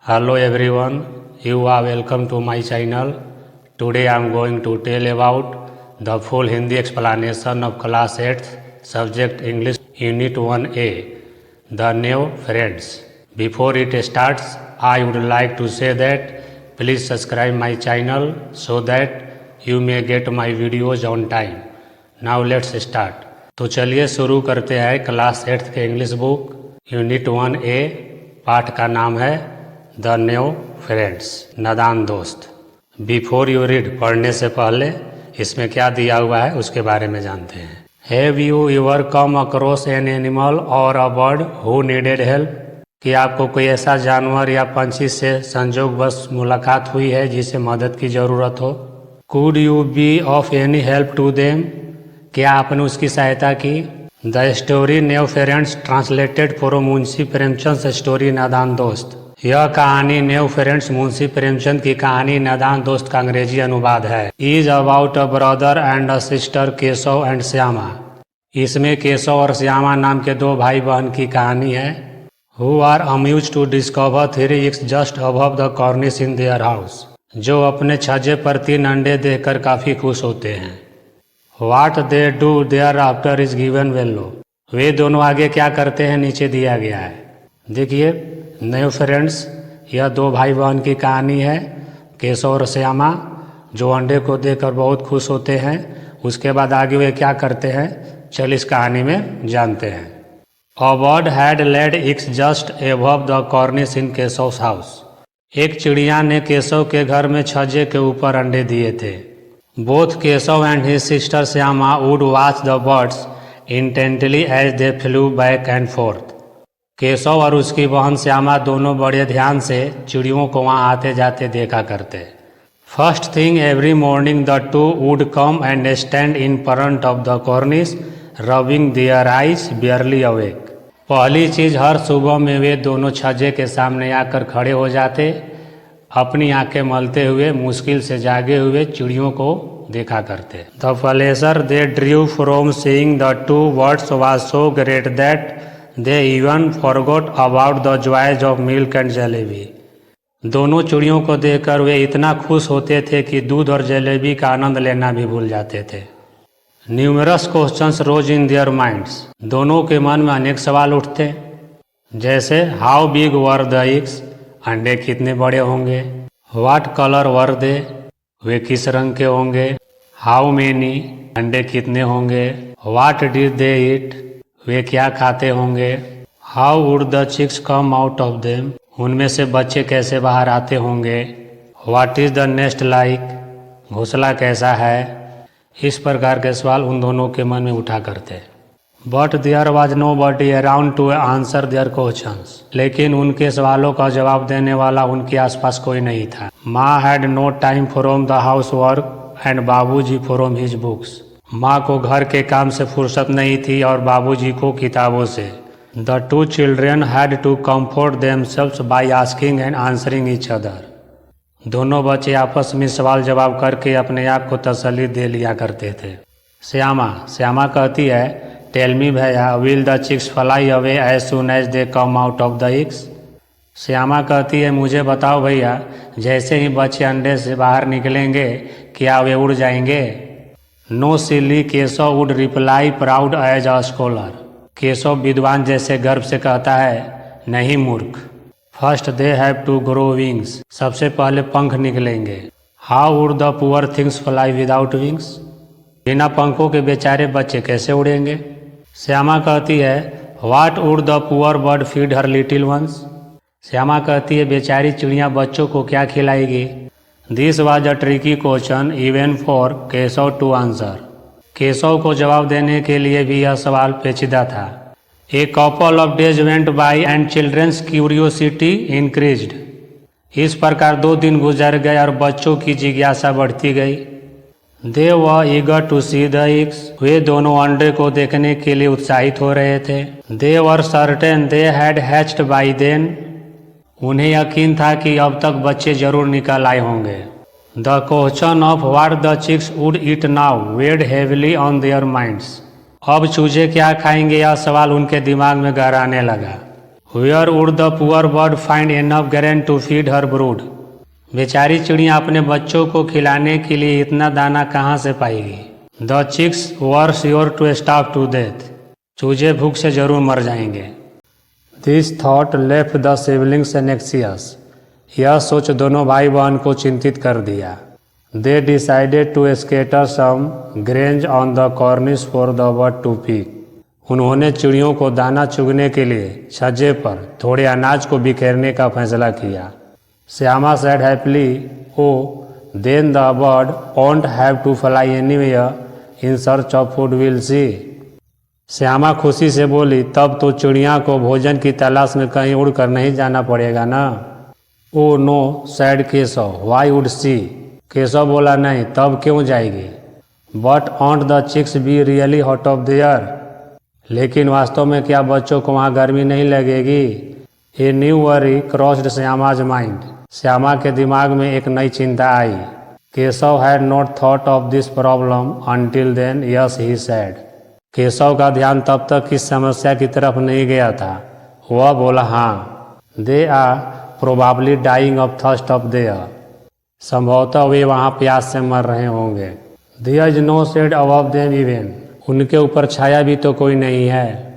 Hello everyone, you are welcome to my channel. Today I am going to tell about the full Hindi explanation of class 8th subject English Unit 1A, the new friends. Before it starts, I would like to say that please subscribe my channel so that you may get my videos on time. Now let's start. तो चलिए शुरू करते हैं class 8th के English book unit 1A। पाठ का नाम है द न्यू फ्रेंड्स, नादान दोस्त। बिफोर यू रीड, पढ़ने से पहले इसमें क्या दिया हुआ है उसके बारे में जानते हैं। Have you ever come across an animal or a bird who needed help? कि आपको कोई ऐसा जानवर या पंछी से संजोगवश मुलाकात हुई है जिसे मदद की ज़रूरत हो? Could you be of any help to them? क्या आपने उसकी सहायता की? The story new friends translated from Munshi Premchand story Nadan Dost. यह कहानी न्यू फ्रेंड्स मुंशी प्रेमचंद की कहानी नादान दोस्त का अंग्रेजी अनुवाद है। Is about a brother and a sister Keshav and Shyama. इसमें केशव और श्यामा नाम के दो भाई बहन की कहानी है। Who are amused to discover 3 eggs just above the cornice in their house. जो अपने छज्जे पर 3 अंडे देखकर काफी खुश होते हैं। What they do thereafter is given below. वे दोनों आगे क्या करते हैं नीचे दिया गया है। देखिए, न्यू फ्रेंड्स यह दो भाई बहन की कहानी है। केशव और श्यामा जो अंडे को देखकर बहुत खुश होते हैं, उसके बाद आगे वे क्या करते हैं चल इस कहानी में जानते हैं। A bird had laid eggs just above the cornice in Keshav's house. एक चिड़िया ने केशव के घर में छज्जे के ऊपर अंडे दिए थे। Both Keshav and his sister Shyama would watch the birds intently as they flew back and forth. Keshav और उसकी बहन श्यामा दोनों बड़े ध्यान से चिड़ियों को वहां आते जाते देखा करते। First thing every morning the two would come and stand in front of the कॉर्निस rubbing their eyes barely awake. पहली चीज, हर सुबह में वे दोनों छज्जे के सामने आकर खड़े हो जाते, अपनी आंखें मलते हुए मुश्किल से जागे हुए चिड़ियों को देखा करते। The pleasure they Drew from seeing the two birds was so great that they even forgot about the joys of milk and jalebi. दोनों चिड़ियों को देखकर वे इतना खुश होते थे कि दूध और जलेबी का आनंद लेना भी भूल जाते थे। Numerous questions rose in their minds. दोनों के मन में अनेक सवाल उठते, जैसे how big were the eggs, अंडे कितने बड़े होंगे। व्हाट कलर वर दे, वे किस रंग के होंगे। हाउ मेनी, अंडे कितने होंगे। व्हाट डिड दे ईट, वे क्या खाते होंगे। How would the chicks come out of them, उनमें से बच्चे कैसे बाहर आते होंगे। What is the nest like, घोंसला कैसा है। इस प्रकार के सवाल उन दोनों के मन में उठा करते। But there was nobody around to answer their questions. लेकिन उनके सवालों का जवाब देने वाला उनके आसपास कोई नहीं था। Maa had no time from the house work and Babuji from his books. माँ को घर के काम से फुर्सत नहीं थी और बाबूजी को किताबों से। The two children had to comfort themselves by asking and answering each other. दोनों बच्चे आपस में सवाल जवाब करके अपने आप को तसल्ली दे लिया करते थे। श्यामा कहती है, tell me bhaiya, will the chicks fly away as soon as they come out of the eggs. Shyama कहती है, मुझे बताओ भैया, जैसे ही बच्चे अंडे से बाहर निकलेंगे क्या वे उड़ जाएंगे। No silly, Keshav would reply proud as a scholar. Keshav विद्वान जैसे गर्व से कहता है, नहीं मूर्ख। First they have to grow wings, सबसे पहले पंख निकलेंगे। How would the poor things fly without wings, बिना पंखों के बेचारे बच्चे कैसे उड़ेंगे। श्यामा कहती है, what would the poor bird feed her little ones. Shyama कहती है, बेचारी चिड़िया बच्चों को क्या खिलाएगी। This was a tricky question even for Keshav to answer. Keshav को जवाब देने के लिए भी यह सवाल पेचीदा था। A couple of days went by and children's curiosity increased. इस प्रकार 2 दिन गुजर गए और बच्चों की जिज्ञासा बढ़ती गई। They were eager to see the eggs, वे दोनों अंडे को देखने के लिए उत्साहित हो रहे थे। They were certain they had hatched by then, उन्हें यकीन था कि अब तक बच्चे जरूर निकल आए होंगे। The question of what the chicks would eat now weighed heavily on their minds. अब चूजे क्या खाएंगे, यह सवाल उनके दिमाग में गहराने लगा। Where would the poor bird find enough grain to feed her brood? बेचारी चिड़िया अपने बच्चों को खिलाने के लिए इतना दाना कहाँ से पाएगी? The chicks were sure to starve to death. चूजे भूख से जरूर मर जाएंगे। This thought left the siblings anxious. यह सोच दोनों भाई बहन को चिंतित कर दिया। They decided to scatter some grains on the cornice for the bird to pick. उन्होंने चिड़ियों को दाना चुगने के लिए छज्जे पर थोड़े अनाज को बिखेरने का फैसला किया। Shyama said happily, "Oh, then the bird won't have to fly anywhere in search of food, we'll see." Shyama खुशी से बोली, तब तो चिड़िया को भोजन की तलाश में कहीं उड़कर नहीं जाना पड़ेगा ना। "Oh no," said Keshav, "why would she?" Keshav बोला, नहीं, तब क्यों जाएगी। "But won't the chicks be really hot up there?" लेकिन वास्तव में क्या बच्चों को वहाँ गर्मी नहीं लगेगी। A new worry crossed Shyama's mind. Shyama के दिमाग में एक नई चिंता आई। Keshav had not thought of this problem until then, yes he said. Keshav का ध्यान तब तक इस समस्या की तरफ नहीं गया था। वह बोला, हाँ। They are probably dying of thirst of there. संभवतः वे वहाँ प्यास से मर रहे होंगे। There is no shade above them even. उनके ऊपर छाया भी तो कोई नहीं है।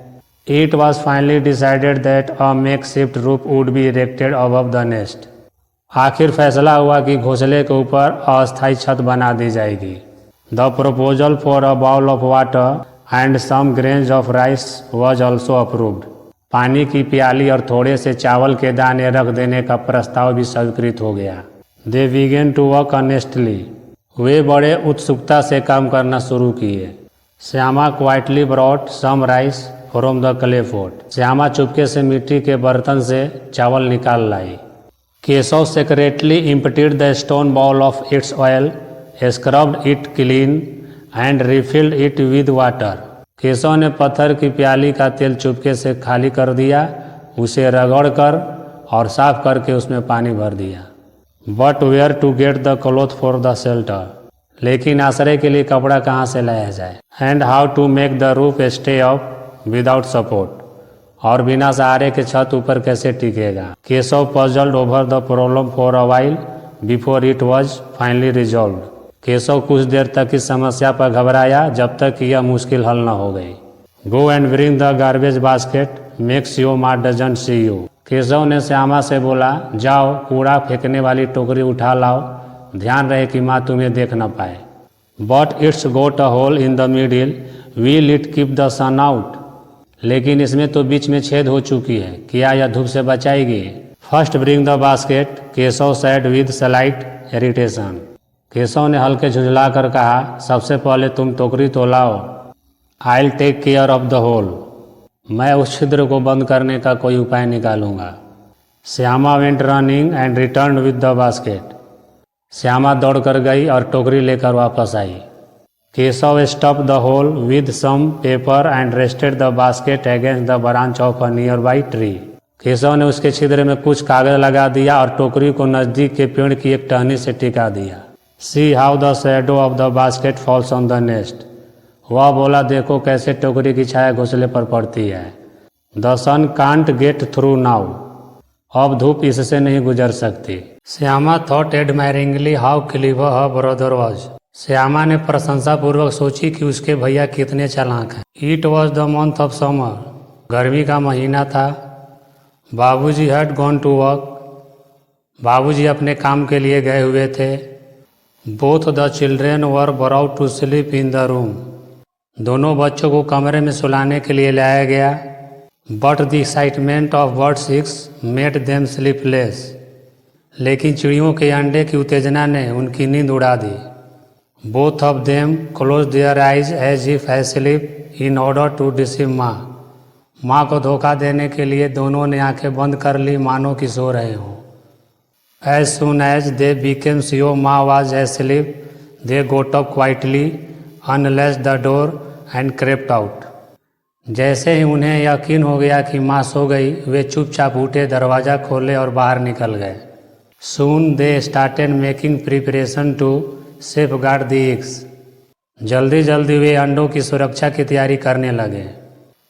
It was finally decided that a makeshift roof would be erected above the nest. आखिर फैसला हुआ कि घोंसले के ऊपर अस्थायी छत बना दी जाएगी। The proposal for a bowl of water and some grains of rice was also approved. पानी की प्याली और थोड़े से चावल के दाने रख देने का प्रस्ताव भी स्वीकृत हो गया। They began to work honestly. वे बड़े उत्सुकता से काम करना शुरू किए। Shyama quietly brought some rice from the clay pot. Shyama चुपके से मिट्टी के बर्तन से चावल निकाल लाई। Keshav secretly emptied the stone bowl of its oil, scrubbed it clean and refilled it with water. Keshav ने पत्थर की प्याली का तेल चुपके से खाली कर दिया, उसे रगड़ कर और साफ करके उसमें पानी भर दिया। But where to get the cloth for the shelter. लेकिन आश्रय के लिए कपड़ा कहाँ से लाया जाए। And how to make the roof stay up without support. और बिना सहारे के छत ऊपर कैसे टिकेगा। Keshav puzzled over the problem for a while before it was finally resolved. Keshav कुछ देर तक इस समस्या पर घबराया जब तक यह मुश्किल हल न हो गई। Go and bring the garbage basket, makes your माँ डजंट सी यू। केशव ने श्यामा से बोला, जाओ कूड़ा फेंकने वाली टोकरी उठा लाओ, ध्यान रहे कि माँ तुम्हें देख न पाए। But it's got a hole in the middle, will it keep the sun out. लेकिन इसमें तो बीच में छेद हो चुकी है, क्या यह धूप से बचाएगी। First bring the basket, Keshav said with slight irritation. Keshav ने हल्के झुंझला कर कहा, सबसे पहले तुम टोकरी तो लाओ। I will take care of the hole. मैं उस छिद्र को बंद करने का कोई उपाय निकालूंगा। Shyama went running and return with the basket. Shyama दौड़ कर गई और टोकरी लेकर वापस आई। Keshav stuff the hole with some paper and rested the basket against the branch of a nearby tree. Keshav ने उसके छिद्र में कुछ कागज लगा दिया और टोकरी को नजदीक के पेड़ की एक टहनी से टिका दिया। See how the shadow of the basket falls on the nest. वह बोला, देखो कैसे टोकरी की छाया घोंसले पर पड़ती है। The sun can't get through now. अब धूप इससे नहीं गुजर सकती। Shyama thought admiringly how clever her brother was. Shyama ने प्रशंसापूर्वक सोची कि उसके भैया कितने चालाक हैं। It was the month of summer. गर्मी का महीना था। बाबूजी हैड गॉन टू वर्क। बाबूजी अपने काम के लिए गए हुए थे। Both the children were brought to sleep in the room. दोनों बच्चों को कमरे में सुलाने के लिए लाया गया। But the excitement of bird six made them sleepless. लेकिन चिड़ियों के अंडे की उत्तेजना ने उनकी नींद उड़ा दी। Both of them close their eyes as if asleep in order to deceive माँ। माँ को धोखा देने के लिए दोनों ने आंखें बंद कर ली, मानो कि सो रहे हों। As soon as they became sure माँ was asleep, they got up quietly, unlatched the door and crept out. जैसे ही उन्हें यकीन हो गया कि माँ सो गई, वे चुपचाप उठे, दरवाज़ा खोले और बाहर निकल गए। Soon they started making preparation to safeguard the eggs. जल्दी जल्दी वे अंडों की सुरक्षा की तैयारी करने लगे।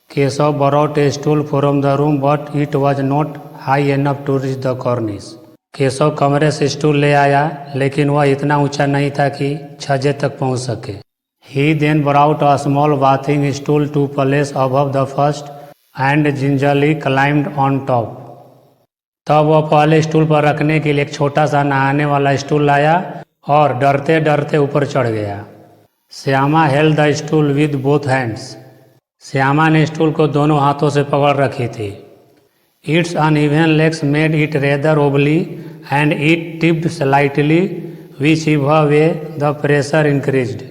Keshav borrowed a stool from the room but it was not high enough to reach the cornice. Keshav कमरे से स्टूल ले आया लेकिन वह इतना ऊंचा नहीं था कि छज्जे तक पहुंच सके। He then brought a small bathing stool to place above the first and gingerly climbed on top. तब वह पहले स्टूल पर रखने के लिए एक छोटा सा नहाने वाला स्टूल लाया और डरते डरते ऊपर चढ़ गया। Shyama held the stool with both hands. Shyama ने स्टूल को दोनों हाथों से पकड़ रखी थी। It's uneven legs made it rather ओबली and it tipped slightly which way the pressure increased.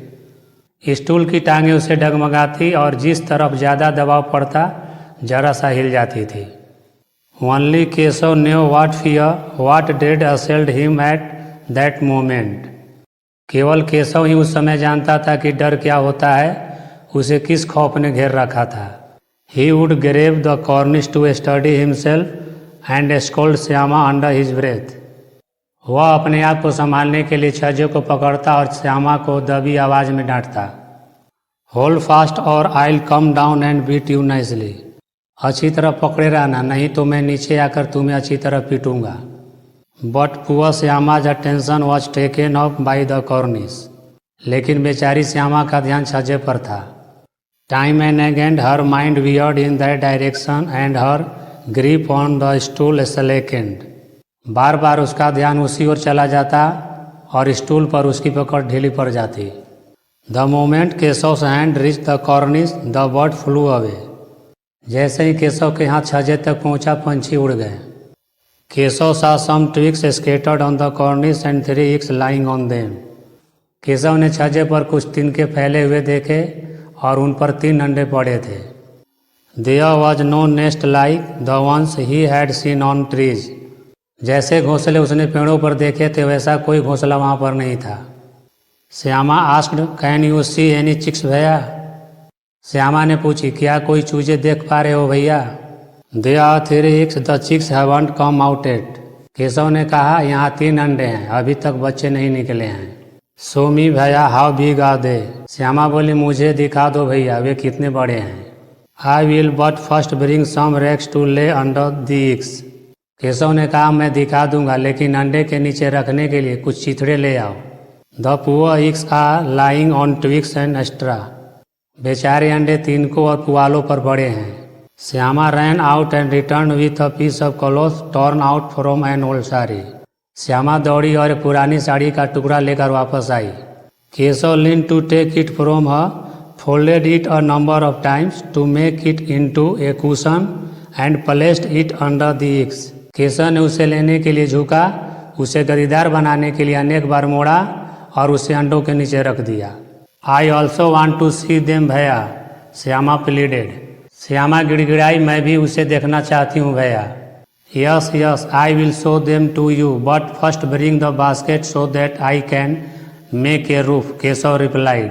Stool की टांगें उसे डगमगाती और जिस तरफ ज़्यादा दबाव पड़ता जरा सा हिल जाती थी। Only Keshav knew what fear what dead असेल्ड him at that moment. केवल केशव ही उस समय जानता था कि डर क्या होता है, उसे किस खौफ ने घेर रखा था। He would grave the cornice to study himself and scold Shyama under his breath. वह अपने आप को संभालने के लिए छज्जे को पकड़ता और श्यामा को दबी आवाज में डांटता। होल्ड फास्ट और I come down and beat you nicely. अच्छी तरह पकड़े रहना, नहीं तो मैं नीचे आकर तुम्हें अच्छी तरह पीटूंगा। But poor Shyama's attention was taken up by the cornice. लेकिन बेचारी श्यामा का ध्यान छज्जे पर था। Time and again her mind veered in that direction and her grip on the stool slackened. बार बार उसका ध्यान उसी ओर चला जाता और स्टूल पर उसकी पकड़ ढीली पड़ जाती। The moment Keshav hand reach the Cornish the bird flu away. जैसे ही केशव के हाथ छज्जे तक पहुंचा, पंछी उड़ गए। Keshav saw some twigs scattered on the cornice and 3 eggs lying on them. Keshav ने छज्जे पर कुछ तिनके फैले हुए देखे और उन पर 3 अंडे पड़े थे। There was no nest like the ones he had seen on trees. जैसे घोंसले उसने पेड़ों पर देखे थे वैसा कोई घोंसला वहाँ पर नहीं था। Shyama asked, Can you see any chicks भैया? श्यामा ने पूछी, क्या कोई चूजे देख पा रहे हो भैया? There are 3 eggs, the chicks haven't come out yet. Keshav ने कहा, यहाँ 3 अंडे हैं, अभी तक बच्चे नहीं निकले हैं। Show me भैया, how big are they? Shyama बोली, मुझे दिखा दो भैया, वे कितने बड़े हैं। I will but first bring some rags to lay under the eggs. Keshav ने कहा, मैं दिखा दूंगा, लेकिन अंडे के नीचे रखने के लिए कुछ चिथड़े ले आओ। The poor eggs are lying on twigs and straw. बेचारे अंडे तिनकों और पुआलों पर पड़े हैं। Shyama ran out and returned with a piece of cloth torn out from an old saree. Shyama दौड़ी और एक पुरानी साड़ी का टुकड़ा लेकर वापस आई। Keshav leaned to take it from her, folded it a number of times to make it into a cushion and placed it under the eggs. Keshav ने उसे लेने के लिए झुका, उसे गद्दीदार बनाने के लिए अनेक बार मोड़ा और उसे अंडों के नीचे रख दिया। I also want to see them भैया, श्यामा pleaded. श्यामा गिड़गिड़ाई, मैं भी उसे देखना चाहती हूँ भैया। Yes yes I will show them to you but first bring the basket so that I can make a roof, Keshav replied.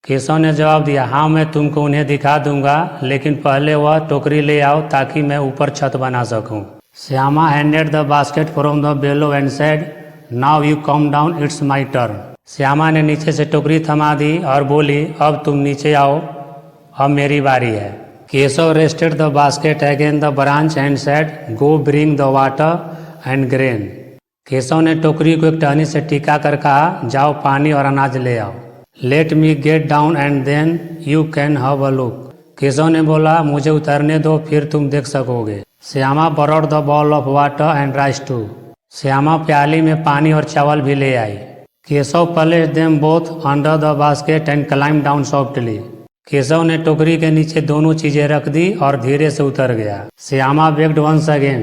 Keshav ने जवाब दिया, हाँ मैं तुमको उन्हें दिखा दूंगा, लेकिन पहले वह टोकरी ले आओ ताकि मैं ऊपर छत बना सकूं। Shyama handed the basket from the below and said, now you come down, it's my turn. Shyama ने नीचे से टोकरी थमा दी और बोली, अब तुम नीचे आओ, अब मेरी बारी है। Keshav rested the basket against the branch and said, Go bring the water and grain. Keshav ने टोकरी को एक टहनी से टिका कर कहा, जाओ पानी और अनाज ले आओ। Let me get down and then you can have a look. Keshav ने बोला, मुझे उतरने दो, फिर तुम देख सकोगे। Shyama borrowed the bowl of water and rice too. Shyama प्याली में पानी और चावल भी ले आई। Keshav placed them both under the basket and climbed down softly. Keshav ने टोकरी के नीचे दोनों चीजें रख दी और धीरे से उतर गया। Shyama begged once again,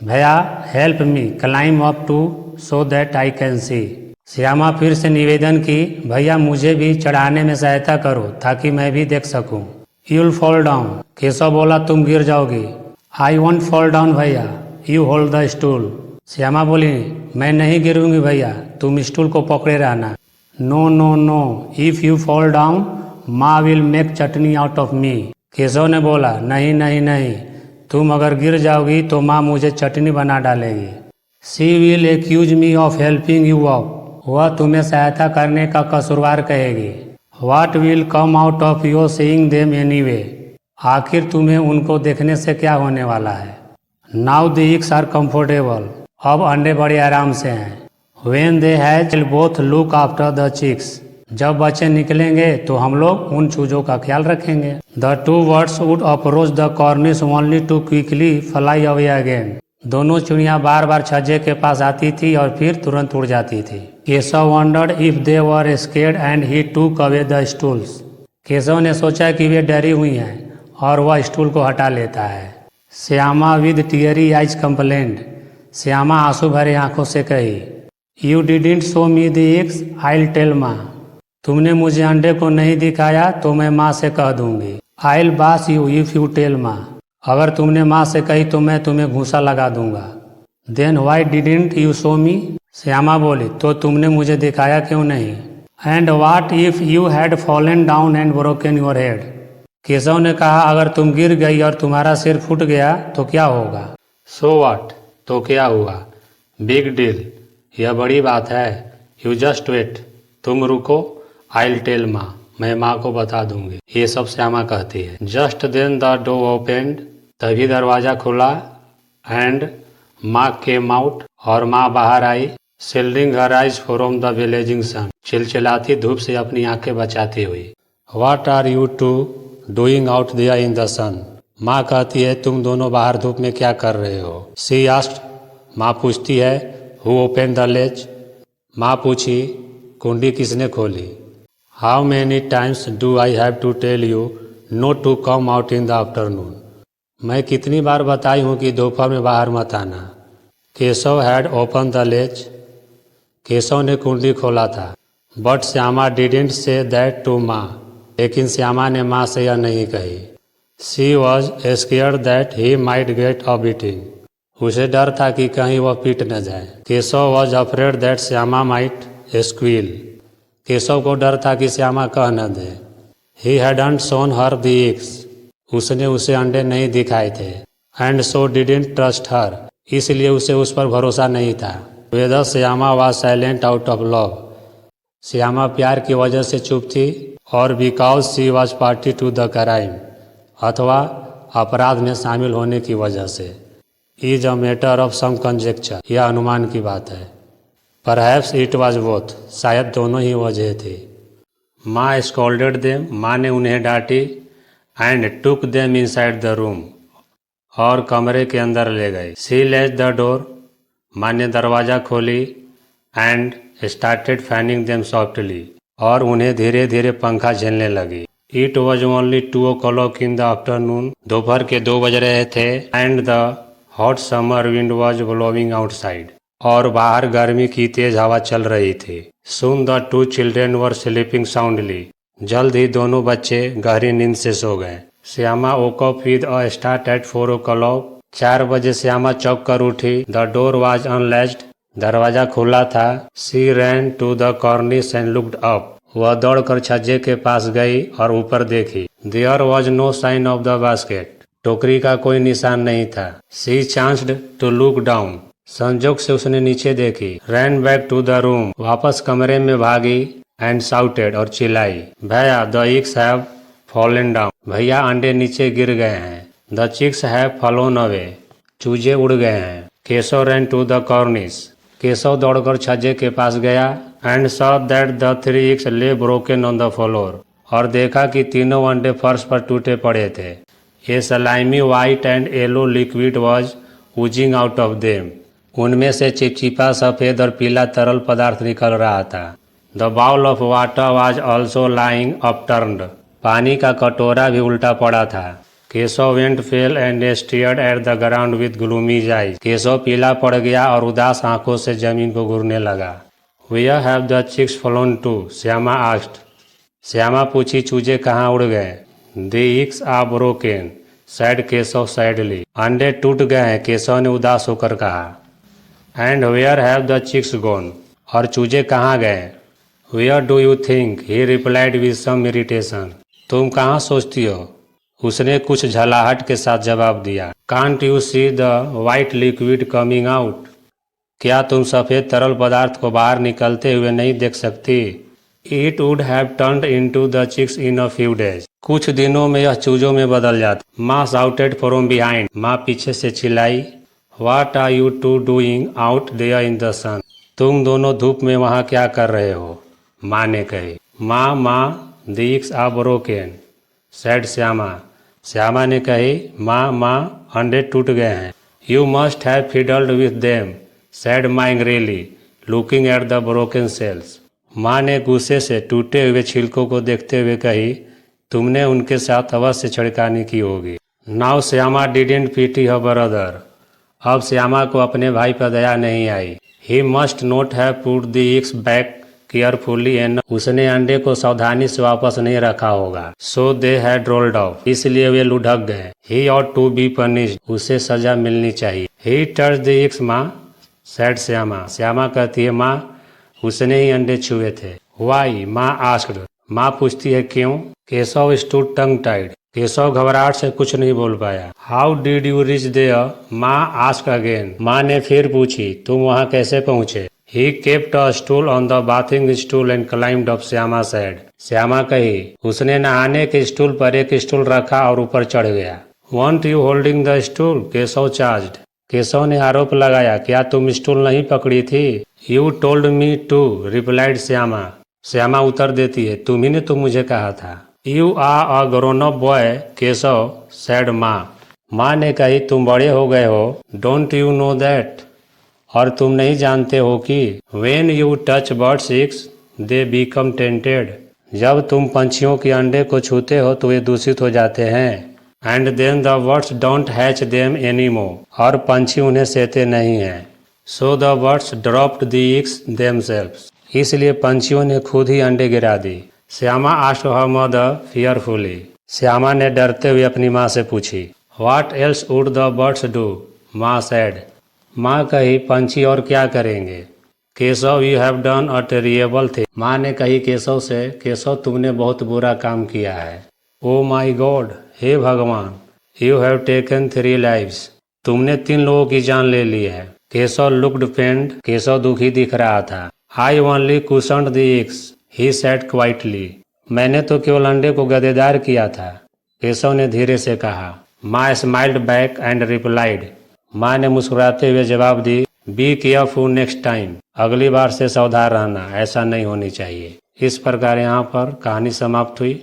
bhaiya help me climb up too so that I can see. Shyama फिर से निवेदन की, भैया मुझे भी चढ़ाने में सहायता करो ताकि मैं भी देख सकूं। यूल फॉल डाउन, केशव बोला, तुम गिर जाओगी। आई वॉन्ट फॉल डाउन भैया, you hold the stool. Shyama बोली, मैं नहीं गिरूंगी भैया, तुम स्टूल को पकड़े रहना। No no no, if you fall down माँ will make chutney out of me. Keshav ने बोला, नहीं नहीं नहीं, तुम अगर गिर जाओगी तो माँ मुझे चटनी बना डालेगी। She will accuse me of helping you up, वह तुम्हें सहायता करने का कसूरवार कहेगी। What will come out of your seeing them anyway, आखिर तुम्हें उनको देखने से क्या होने वाला है? Now the eggs are comfortable, अब अंडे बड़े आराम से हैं। When they hatch both look after the chicks, जब बच्चे निकलेंगे तो हम लोग उन चूजों का ख्याल रखेंगे। The two birds would approach the cornice only to quickly fly away again, दोनों चिड़ियां बार बार छज्जे के पास आती थी और फिर तुरंत उड़ जाती थी। Keshav wondered if they were scared and he took away the stools, Keshav ने सोचा कि वे डरी हुई हैं और वह स्टूल को हटा लेता है। Shyama with teary eyes complained, Shyama आंसू भरे आंखों से कही, you didn't show me the eggs, I will tell Maa, तुमने मुझे अंडे को नहीं दिखाया तो मैं माँ से कह दूंगी। आई विल बास यू इफ यू टेल माँ, अगर तुमने माँ से कही तो मैं तुम्हें घूंसा लगा दूंगा। Then why didn't you show me, Shyama बोली, तो तुमने मुझे दिखाया क्यों नहीं? And what if you had fallen down and broken your head, Keshav ने कहा, अगर तुम गिर गई और तुम्हारा सिर फूट गया तो क्या होगा? सो वाट, तो क्या हुआ? बिग डील, यह बड़ी बात है। यू जस्ट वेट, तुम रुको, आई विल टेल माँ, मैं माँ को बता दूंगी। ये सब श्यामा कहती है। Just then the door opened, तभी दरवाजा खुला। एंड माँ केम आउट, और माँ बाहर आई। Shielding her eyes from the blazing sun, चिलचिलाती धूप से अपनी आंखें बचाती हुई। What are you two doing out there in the sun, माँ कहती है, तुम दोनों बाहर धूप में क्या कर रहे हो? सी आस्क्ड, माँ पूछती है, हु ओपन द लेज, माँ पूछी, कुंडी किसने खोली? How many times do I have to tell you not to come out in the afternoon, मैं कितनी बार बताई हूँ कि दोपहर में बाहर मत आना। Keshav had open the latch, Keshav ने कुंडी खोला था। But Shyama didn't say that to माँ, लेकिन श्यामा ने माँ से यह नहीं कही। She was scared that he might get a beating, उसे डर था कि कहीं वह पीट न जाए। Keshav was afraid that Shyama might squeal, Keshav को डर था कि श्यामा कह न दे। He hadn't shown her the eggs, उसने उसे अंडे नहीं दिखाए थे। And so didn't trust her, इसलिए उसे उस पर भरोसा नहीं था। Whether Shyama was silent out of love, Shyama प्यार की वजह से चुप थी। और because she was party to the crime, अथवा अपराध में शामिल होने की वजह से। Is a matter of some conjecture, यह अनुमान की बात है। परहैप्स इट वॉज बोथ, शायद दोनों ही वजह थी। माँ स्कॉल्डेड देम, माँ ने उन्हें डांटी। And took them inside the room, और कमरे के अंदर ले गई। शी लेज द डोर, माँ ने दरवाज़ा खोली। And started fanning them softly, और उन्हें धीरे धीरे पंखा झेलने लगी। It was only 2 o'clock in the afternoon, दोपहर के 2 बज रहे थे। And the hot summer wind was blowing outside, और बाहर गर्मी की तेज हवा चल रही थी। Soon the 2 children were sleeping soundly, जल्द ही दोनों बच्चे गहरी नींद से सो गए। Shyama woke up with a start at 4 o'clock, 4 बजे श्यामा चौंक कर उठी। द डोर वॉज अनलैच्ड, दरवाजा खुला था। She ran to the cornice and looked up, वह दौड़कर छज्जे के पास गई और ऊपर देखी। There was no sign of the basket, टोकरी का कोई निशान नहीं था। She chanced to look down, संजोग से उसने नीचे देखी। Ran back to the room, वापस कमरे में भागी। एंड शाउटेड, और चिल्लाई, bhaiya the eggs have fallen down, भैया अंडे नीचे गिर गए हैं। The chicks have flown away, चूजे उड़ गए हैं। Keshav ran to the cornice, Keshav दौड़कर छज्जे के पास गया। And saw that the 3 eggs lay broken on the floor, और देखा कि तीनों अंडे फर्श पर टूटे पड़े थे। A slimy white and yellow liquid was oozing out of them, उनमें से चिपचिपा सफ़ेद और पीला तरल पदार्थ निकल रहा था। The bowl of water was also lying upturned, पानी का कटोरा भी उल्टा पड़ा था। Keshav went pale and stared at the ground with gloomy eyes, Keshav पीला पड़ गया और उदास आंखों से जमीन को घूरने लगा। Where have the chicks flown to, Shyama asked, Shyama पूछी, चूजे कहाँ उड़ गए? The eggs are broken, said Keshav sadly, अंडे टूट गए हैं, केशव ने उदास होकर कहा। And where have the chicks gone, और चूजे कहाँ गए? Where do you think, he replied with some irritation, तुम कहाँ सोचती हो? उसने कुछ झलाहट के साथ जवाब दिया। Can't you see the white liquid coming out, क्या तुम सफ़ेद तरल पदार्थ को बाहर निकलते हुए नहीं देख सकती? It would have turned into the chicks in a few days. कुछ दिनों में यह चूजों में बदल जाता। माँ shouted from behind. माँ पीछे से चिल्लाई। What are you two doing out there in the sun? तुम दोनों धूप में वहाँ क्या कर रहे हो? माँ ने कही। माँ the eggs are broken, said Shyama. Shyama ने कही माँ अंडे टूट गए हैं। You must have fiddled with them, said माँ angrily, looking at the broken shells. माँ ने गुस्से से टूटे हुए छिलकों को देखते हुए कही तुमने उनके साथ अवश्य छिड़कानी की होगी। Now Shyama didn't pity her brother. अब श्यामा को अपने भाई पर दया नहीं आई। He must not have put the eggs back carefully and उसने अंडे को सावधानी से वापस नहीं रखा होगा। So they had rolled off. इसलिए वे लुढ़क गए। He ought to be punished. उसे सजा मिलनी चाहिए। He touched the eggs माँ, said श्यामा। श्यामा कहती है माँ उसने ही अंडे छुए थे। Why? माँ asked. माँ पूछती है क्यों? Keshav stood tongue tied. Keshav घबराहट से कुछ नहीं बोल पाया। How did you reach there? माँ asked again. माँ ने फिर पूछी तुम वहाँ कैसे पहुँचे? He kept a stool on the bathing stool and climbed up. Shyama said. Shyama कही उसने नहाने के स्टूल पर एक स्टूल रखा और ऊपर चढ़ गया। Weren't you holding the stool? Keshav charged. Keshav ने आरोप लगाया क्या तुम स्टूल नहीं पकड़ी थी? You told me to, replied Shyama. Shyama उत्तर देती है तुम ही ने तो मुझे कहा था। You are a grown up boy, Keshav said माँ। माँ ने कही तुम बड़े हो गए हो। Don't you know that? और तुम नहीं जानते हो कि When you touch birds' eggs, they become tainted. जब तुम पंछियों के अंडे को छूते हो तो वे दूषित हो जाते हैं। And then the birds don't hatch them anymore. और पंछी उन्हें सेते नहीं हैं। So the birds dropped the eggs themselves. इसलिए पंछियों ने खुद ही अंडे गिरा दी। Shyama asked her mother fearfully. Shyama ने डरते हुए अपनी माँ से पूछी What else would the birds do? माँ said. माँ कही पंछी और क्या करेंगे? Keshav you have done a terrible thing. माँ ने कही केशव से केशव तुमने बहुत बुरा काम किया है। Oh my God, हे भगवान, You have taken 3 lives. तुमने 3 लोगों की जान ले ली है। Keshav looked pained. केशव दुखी दिख रहा था। I only cushioned the eggs, he said quietly. मैंने तो केवल अंडे को गदेदार किया था, केशव ने धीरे से कहा। माँ smiled back and replied. माँ ने मुस्कुराते हुए जवाब दी Be careful next time. अगली बार से सावधान रहना, ऐसा नहीं होनी चाहिए। इस प्रकार यहाँ पर कहानी समाप्त हुई।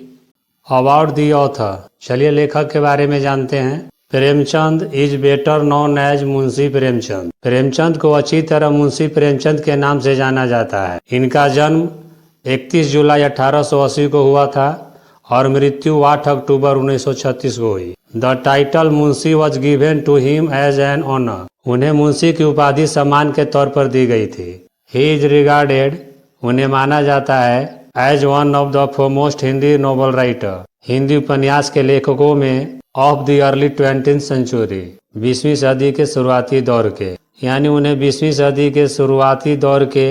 अबाउट दी ऑथर, चलिए लेखक के बारे में जानते हैं। Premchand is better known as Munshi Premchand. Premchand को अच्छी तरह मुंशी प्रेमचंद के नाम से जाना जाता है। इनका जन्म 31 जुलाई 1880 को हुआ था और मृत्यु 8 अक्टूबर 1936 को हुई। The title Munshi was given to him as an honour. उन्हें मुंशी की उपाधि सम्मान के तौर पर दी गई थी। ही इज रिगार्डेड, उन्हें माना जाता है as one of the foremost Hindi novel writer, Hindi उपन्यास के लेखकों में of the early 20th century, 20वीं सदी के शुरुआती दौर के, यानी उन्हें 20वीं सदी के शुरुआती दौर के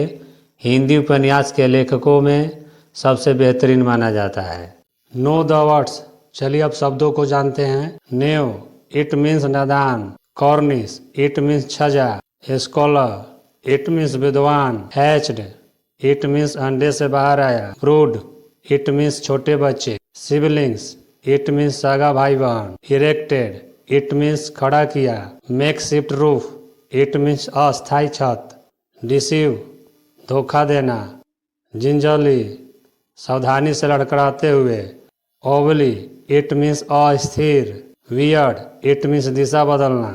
हिंदी उपन्यास के लेखकों में सबसे बेहतरीन माना जाता है। नो द वर्ड्स, चलिए अब शब्दों को जानते हैं। न्यू, इट मीन्स नादान। कॉर्निश, इट मीन्स छजा। स्कॉलर, इट मीन्स विद्वान। हैच्ड, इट मीन्स अंडे से बाहर आया। ब्रूड, इट मीन्स छोटे बच्चे। सिबलिंग्स, इट मीन्स सगा भाई बहन। इरेक्टेड, इट मीन्स खड़ा किया। मेकशिफ्ट रूफ, इट मीन्स अस्थायी छत। डिसीव, धोखा देना। जिंजरली, सावधानी से लड़खड़ाते हुए। ओवली, इट मीन्स अस्थिर। वियर्ड, इट मीन्स दिशा बदलना।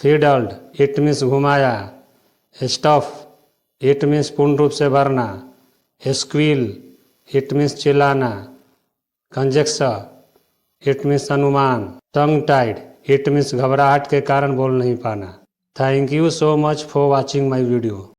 फीडल्ड, इट मीन्स घुमाया। स्टफ, इट मीन्स पूर्ण रूप से भरना। स्क्वील, इट मीन्स चिल्लाना। कंजेक्चर, इट मीन्स अनुमान। टंग टाइड, इट मीन्स घबराहट के कारण बोल नहीं पाना। Thank you so much for watching my video.